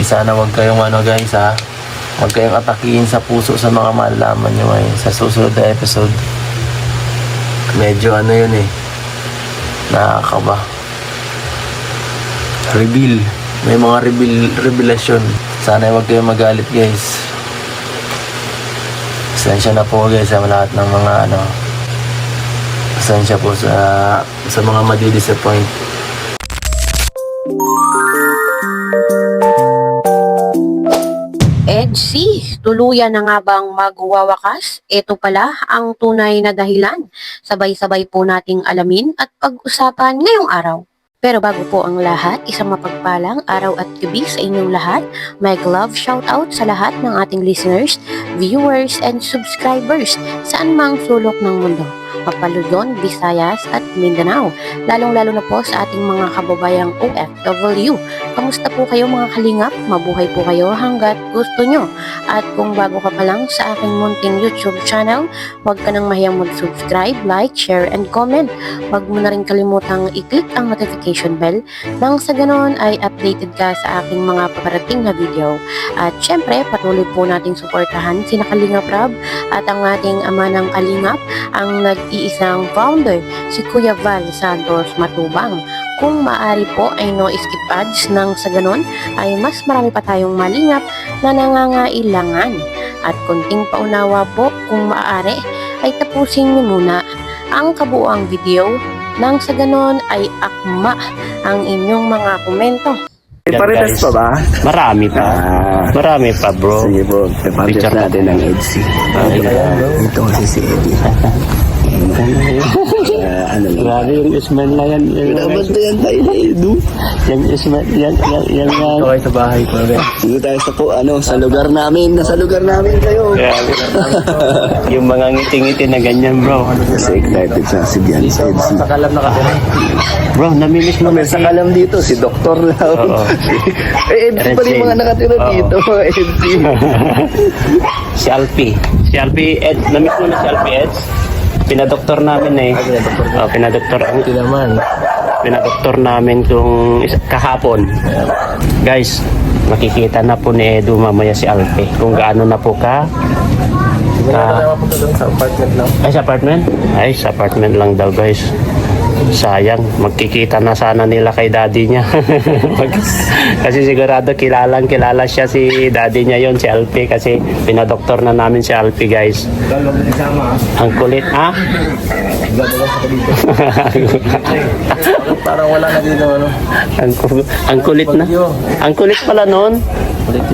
Sana wag kayong guys wag kayong atakihin sa puso sa mga malalaman nyo ngayon sa susunod na episode. Medyo yun nakakaba. Reveal. May mga revelasyon. Sana wag kayong magalit guys. Pasensya na po guys sa lahat ng mga pasensya po sa mga madi-disappoint. EDC, tuluyan na nga bang magwawakas? Ito pala ang tunay na dahilan. Sabay-sabay po nating alamin at pag-usapan ngayong araw. Pero bago po ang lahat, isang mapagpalang araw at gabi sa inyong lahat. My love shoutout sa lahat ng ating listeners, viewers, and subscribers saan mang sulok ng mundo. Papaludon, Visayas at Mindanao. Lalong-lalo na po sa ating mga kababayang OFW. Kamusta po kayo mga kalingap? Mabuhay po kayo hanggat gusto nyo. At kung bago ka pa lang sa aking munting YouTube channel, huwag ka nang mahiyang mag-subscribe, like, share, and comment. Huwag mo na rin kalimutang i-click ang notification bell nang sa ganon ay updated ka sa aking mga paparating na video. At syempre, patuloy po nating suportahan sina Kalingap Rab at ang ating ama ng Kalingap, ang nag-iisang founder, si Kuya Val Santos Matubang. Kung maaari po ay no skip ads nang sa ganon ay mas marami pa tayong malingap na nangangailangan. At konting paunawa po kung maaari ay tapusin niyo muna ang kabuuang video nang sa ganon ay akma ang inyong mga komento. Paritas pa ba? Marami pa. Marami pa, bro. Sige bro, paritas natin ng EDC. Ito kasi si Eddie. Ano lang. Grabe yung Ismail na yan. Pinabantayan tayo na Edu. Yung Ismail, yan. Okay sa bahay ko rin. Dito tayo sa lugar namin. Nasa lugar namin kayo. Grabe. Yung mga ngiti-ngiti na ganyan, bro. Kasi excited sa si Bian sa EDC. Nakalam na kasi. Bro, namimiss mo May sa kalam dito, si Doktor Lau. Oo. EDC pa rin mga nakatira Oo. dito. EDC. Si Alfie. Si Alfie, Ed. Namiss mo na si Alfie, Ed? Pinadoktor namin pinadoktor. Ito naman. Pinadoktor namin kung kahapon. Guys, makikita na po ni Edu mamaya si Alfie kung gaano na po ka. Siguro na mapunta doon sa apartment lang. Ay, sa apartment? Ay, sa apartment lang daw, guys. Sayang, magkikita na sana nila kay daddy niya. Kasi sigurado kilala siya si daddy niya yon, si Alfie, kasi pinadoktor na namin si Alfie, guys. Ang kulit, ha? Parang wala na dito Ang kulit na. Ang kulit pala noon.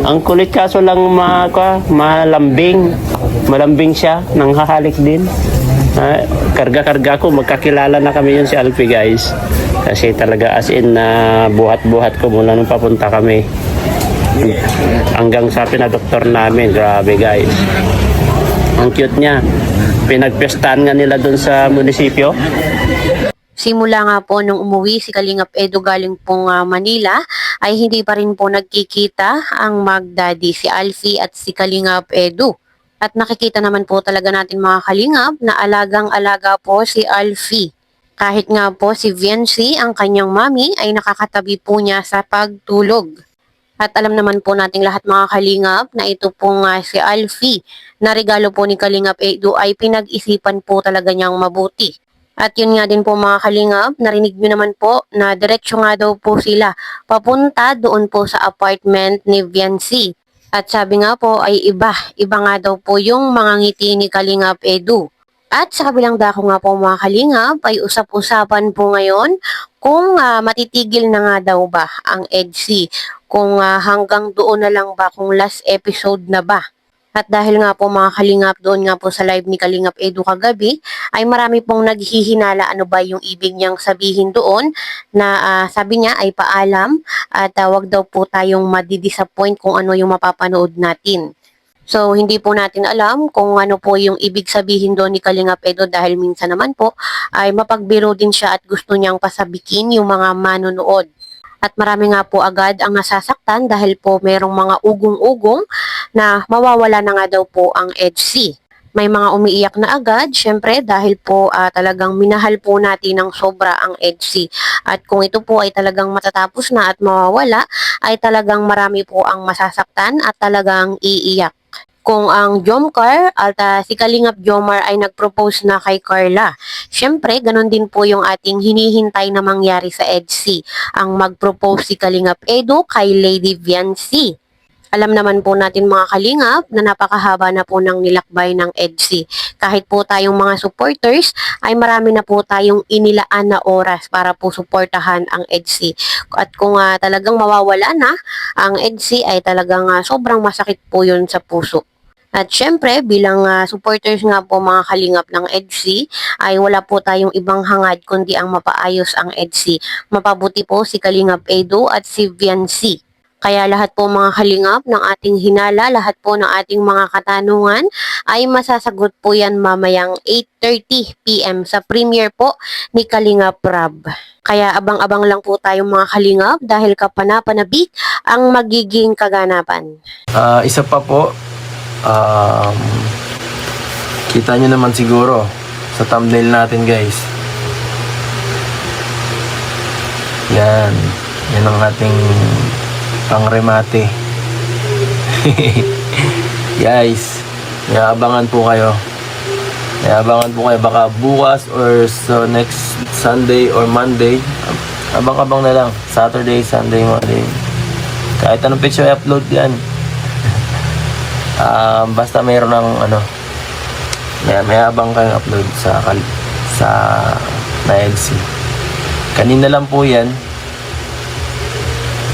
Ang kulit kaso lang malambing. Malambing siya, nanghahalik din. Karga-karga ko, magkakilala na kami yun si Alfie, guys. Kasi talaga as in na buhat-buhat ko mula nung papunta kami. Hanggang sa pinadoktor namin, grabe guys. Ang cute niya. Pinagpestahan nga nila dun sa munisipyo. Simula nga po nung umuwi si Kalingap Edu galing pong Manila ay hindi pa rin po nagkikita ang mag-daddy si Alfie at si Kalingap Edu. At nakikita naman po talaga natin mga kalingap na alagang-alaga po si Alfie. Kahit nga po si Viency, ang kanyang mami, ay nakakatabi po niya sa pagtulog. At alam naman po nating lahat mga kalingap na ito po nga si Alfie na regalo po ni Kalingap Edu ay pinag-isipan po talaga niyang mabuti. At yun nga din po mga kalingap, narinig nyo naman po na diretsyo nga daw po sila papunta doon po sa apartment ni Viency. At sabi nga po ay iba nga daw po yung mga ngiti ni Kalingap Edu. At sa kabilang dako nga po mga kalingap ay usap-usapan po ngayon kung matitigil na nga daw ba ang EDC. Kung hanggang doon na lang ba, kung last episode na ba. At dahil nga po mga kalingap doon nga po sa live ni Kalingap Edu kagabi ay marami pong naghihinala ano ba yung ibig niyang sabihin doon na sabi niya ay paalam at wag daw po tayong madidisappoint kung ano yung mapapanood natin. So hindi po natin alam kung ano po yung ibig sabihin doon ni Kalingap Edu dahil minsan naman po ay mapagbiro din siya at gusto niyang pasabikin yung mga manonood. At marami nga po agad ang nasasaktan dahil po merong mga ugong-ugong na mawawala na nga daw po ang EDC. May mga umiiyak na agad, syempre dahil po talagang minahal po natin ng sobra ang EDSI. At kung ito po ay talagang matatapos na at mawawala, ay talagang marami po ang masasaktan at talagang iiyak. Kung ang Jomcar at si Kalingap Jomar ay nag-propose na kay Carla, syempre ganun din po yung ating hinihintay na mangyari sa EDSI. Ang mag-propose si Kalingap Edu kay Lady Viancy. Alam naman po natin mga kalingap na napakahaba na po ng nilakbay ng EDSI. Kahit po tayong mga supporters ay marami na po tayong inilaan na oras para po suportahan ang EDSI. At kung talagang mawawala na ang EDSI ay talagang sobrang masakit po yun sa puso. At syempre, bilang supporters nga po mga kalingap ng EDSI, ay wala po tayong ibang hangad kundi ang mapaayos ang EDSI. Mapabuti po si Kalingap Edu at si Viancy. Kaya lahat po mga kalingap ng ating hinala, lahat po ng ating mga katanungan ay masasagot po yan mamayang 8:30 PM sa premiere po ni Kalingap Rab. Kaya abang-abang lang po tayong mga kalingap dahil kapanapanabik ang magiging kaganapan. Isa pa po, kita nyo naman siguro sa thumbnail natin guys. Yan ang ating pangremate. Guys, may abangan po kayo. Baka bukas or so next Sunday or Monday. Abang-abang na lang. Saturday, Sunday, Monday. Kahit anong picture i-upload yan. Basta mayroon ng may abang kayong upload sa EDSI. Kanina lang po yan.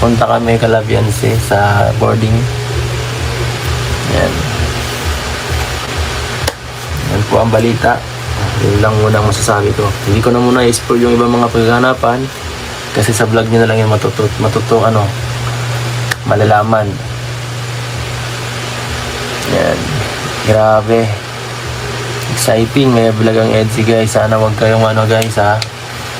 Punta kami kala Viancy sa boarding. Yan. Yan po ang balita. Yun lang muna ang masasabi ko. Hindi ko na muna i-spoil yung ibang mga pagganapan kasi sa vlog nyo na lang yung malalaman. Yan. Grabe. Exciting. May vlog ang EDSI guys. Sana wag kayong guys ha.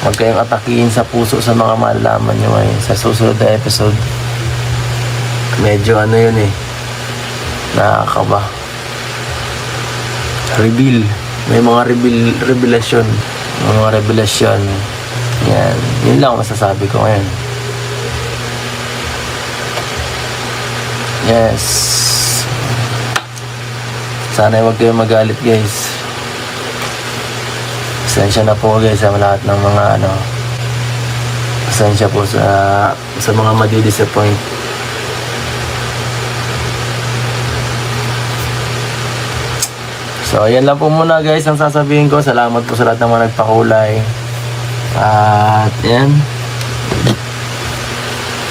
Huwag kayong atakihin sa puso sa mga malalaman nyo ngayon. Sa susunod na episode, medyo yun nakakaba. Reveal. May mga revelasyon. Mga revelasyon. Yan. Yun lang masasabi ko ngayon. Yes. Sana huwag kayong magalit guys. Pasensya na po guys sa lahat ng mga pasensya po sa mga madi-disappoint. So ayan lang po muna guys ang sasabihin ko. Salamat po sa lahat ng mga nagpakulay. At yan,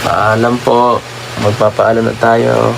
paalam po. Magpapaalam na tayo.